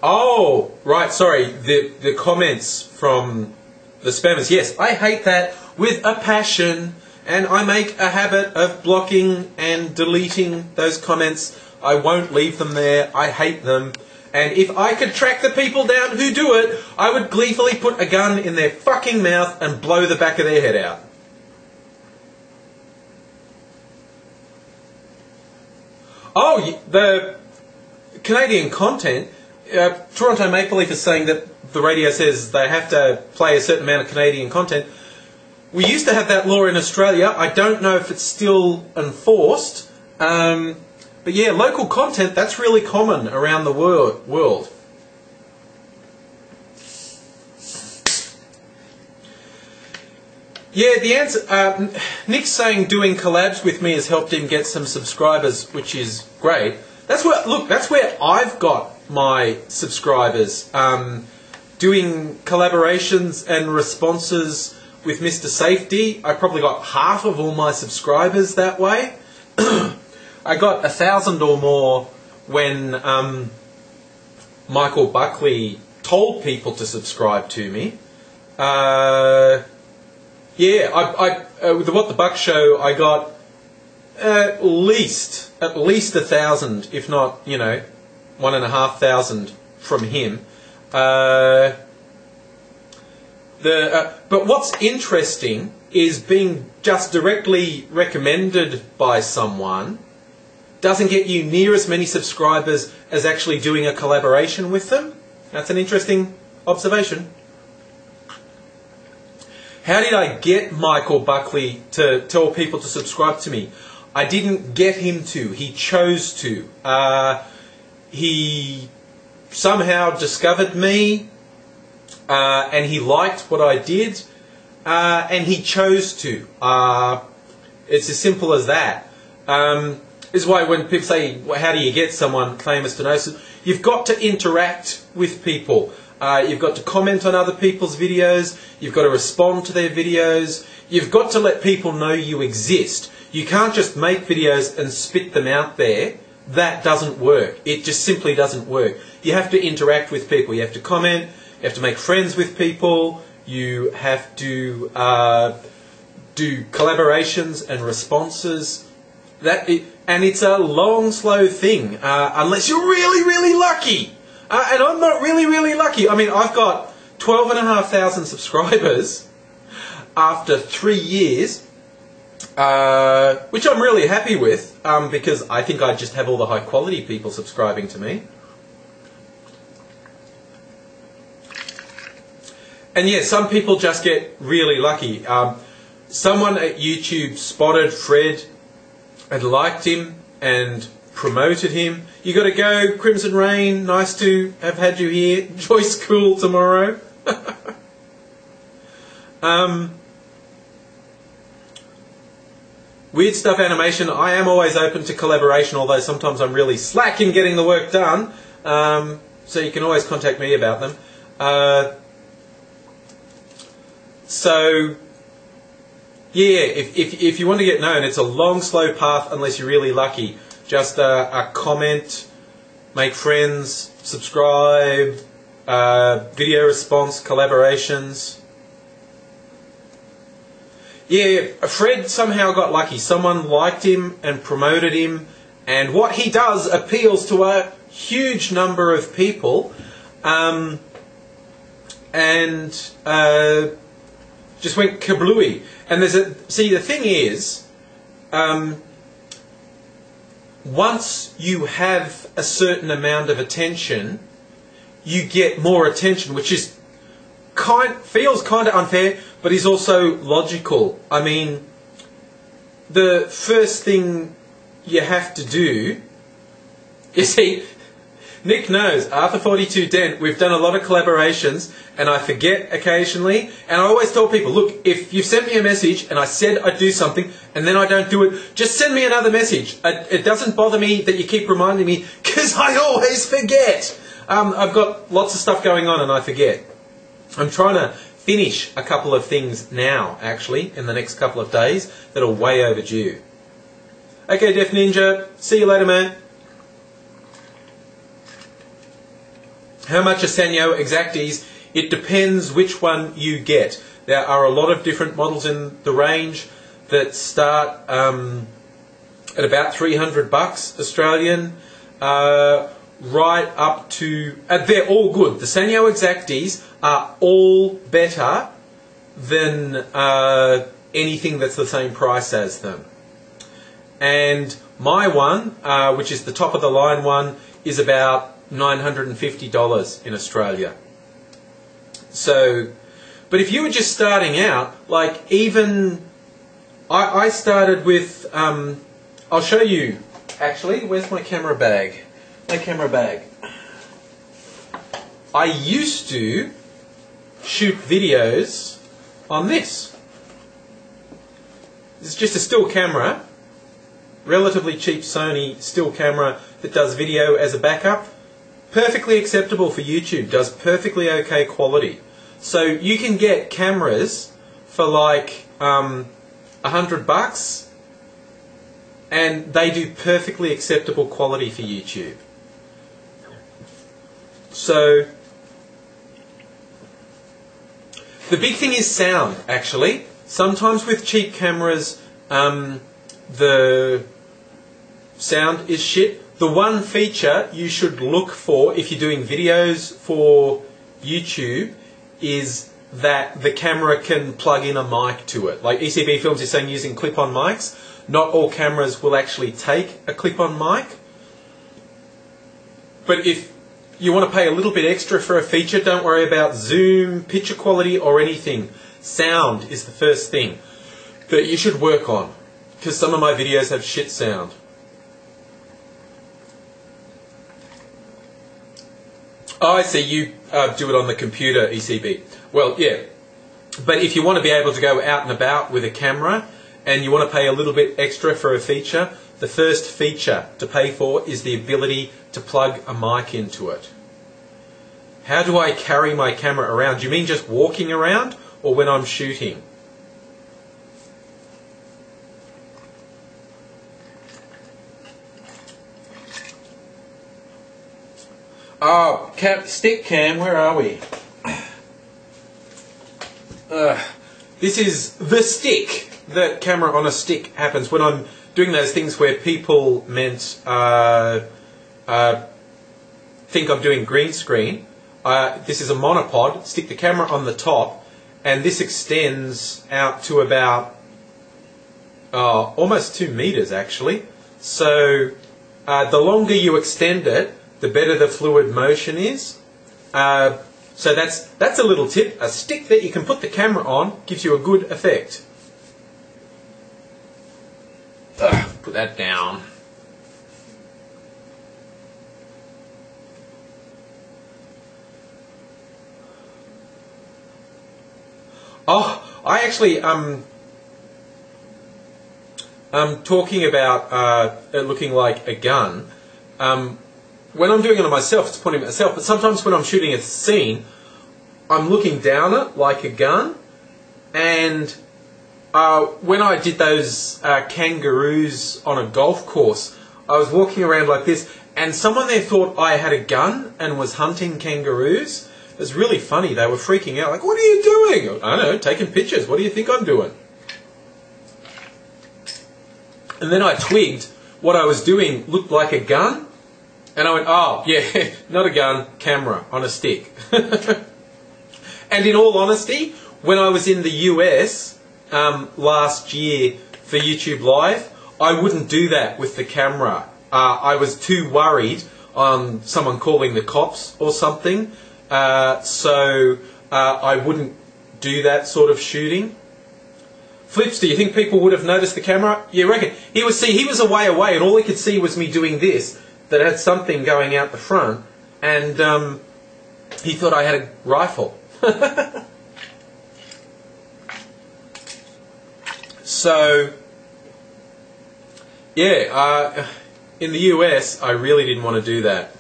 Oh, right, sorry. The comments from the spammers. Yes, I hate that with a passion, and I make a habit of blocking and deleting those comments. I won't leave them there. I hate them. And if I could track the people down who do it, I would gleefully put a gun in their fucking mouth and blow the back of their head out. Oh, the Canadian content. Toronto Maple Leaf is saying that the radio says they have to play a certain amount of Canadian content. We used to have that law in Australia. I don't know if it's still enforced. But yeah, local content, that's really common around the world. Yeah, the answer... Nick's saying doing collabs with me has helped him get some subscribers, which is great. That's where I've got my subscribers. Doing collaborations and responses with Mr. Safety. I probably got half of all my subscribers that way. I got 1,000 or more when Michael Buckley told people to subscribe to me. Yeah, with the What the Buck show, I got at least 1,000, if not, 1,500 from him. But what's interesting is being just directly recommended by someone doesn't get you near as many subscribers as actually doing a collaboration with them. That's an interesting observation. How did I get Michael Buckley to tell people to subscribe to me? I didn't get him to. He chose to. He somehow discovered me, and he liked what I did, and he chose to. It's as simple as that. This is why when people say, well, how do you get someone famous to know? So you've got to interact with people. You've got to comment on other people's videos. You've got to respond to their videos. You've got to let people know you exist. You can't just make videos and spit them out there. That doesn't work. It just simply doesn't work. You have to interact with people. You have to comment. You have to make friends with people. You have to do collaborations and responses. And it's a long, slow thing, unless you're really, really lucky. And I'm not really, really lucky. I mean, I've got 12,500 subscribers after 3 years, which I'm really happy with, because I think I just have all the high-quality people subscribing to me. And yeah, some people just get really lucky. Someone at YouTube spotted Fred and liked him and promoted him. You got to go, Crimson Rain. Nice to have had you here. Enjoy school tomorrow. Weird Stuff Animation. I am always open to collaboration, although sometimes I'm really slack in getting the work done. So you can always contact me about them. So yeah, if you want to get known, it's a long, slow path unless you're really lucky. Just a comment, make friends, subscribe, video response, collaborations. Yeah, Fred somehow got lucky. Someone liked him and promoted him, and what he does appeals to a huge number of people, and just went kablooey. And see, the thing is, once you have a certain amount of attention, you get more attention, which is feels kind of unfair, but is also logical. I mean, the first thing you have to do, you see, Nick knows, Arthur42 Dent, we've done a lot of collaborations, and I forget occasionally, and I always tell people, look, if you've sent me a message and I said I'd do something and then I don't do it, just send me another message. It doesn't bother me that you keep reminding me, because I always forget. I've got lots of stuff going on and I forget. I'm trying to finish a couple of things now, actually, in the next couple of days that are way overdue. Okay, Deaf Ninja, see you later, man. How much are Sanyo Exactis? It depends which one you get. There are a lot of different models in the range that start at about $300 Australian, right up to... they're all good. The Sanyo Exactis are all better than anything that's the same price as them. And my one, which is the top of the line one, is about $950 in Australia. So, but if you were just starting out, like even... I started with... I'll show you, actually. Where's my camera bag? My camera bag. I used to shoot videos on this. This is just a still camera, relatively cheap Sony still camera that does video as a backup. Perfectly acceptable for YouTube, does perfectly okay quality. So you can get cameras for like $100 and they do perfectly acceptable quality for YouTube. So the big thing is sound, actually. Sometimes with cheap cameras, the sound is shit. The one feature you should look for if you're doing videos for YouTube is that the camera can plug in a mic to it. Like ECB Films is saying using clip-on mics. Not all cameras will actually take a clip-on mic. But if you want to pay a little bit extra for a feature, don't worry about zoom, picture quality or anything. Sound is the first thing that you should work on, because some of my videos have shit sound. Oh, I see, you do it on the computer, ECB. Well, yeah, but if you want to be able to go out and about with a camera and you want to pay a little bit extra for a feature, the first feature to pay for is the ability to plug a mic into it. How do I carry my camera around? Do you mean just walking around or when I'm shooting? Oh, stick cam, where are we? This is the stick. The camera on a stick happens when I'm doing those things where people think I'm doing green screen. This is a monopod. Stick the camera on the top, and this extends out to about almost 2 meters actually. So the longer you extend it, the better the fluid motion is. So that's a little tip. A stick that you can put the camera on gives you a good effect. Put that down. Oh, I actually I'm talking about it looking like a gun. When I'm doing it on myself, it's pointing at myself. But sometimes when I'm shooting a scene, I'm looking down it like a gun. And when I did those kangaroos on a golf course, I was walking around like this, and someone there thought I had a gun and was hunting kangaroos. It was really funny. They were freaking out, like, "What are you doing?" I don't know, taking pictures. What do you think I'm doing? And then I twigged what I was doing looked like a gun. And I went, oh, yeah, not a gun, camera on a stick. And in all honesty, when I was in the US last year for YouTube Live, I wouldn't do that with the camera. I was too worried on someone calling the cops or something, so I wouldn't do that sort of shooting. Flips, do you think people would have noticed the camera? You reckon? He was a way away, and all he could see was me doing this, that had something going out the front, and he thought I had a rifle. So, yeah, in the US, I really didn't want to do that.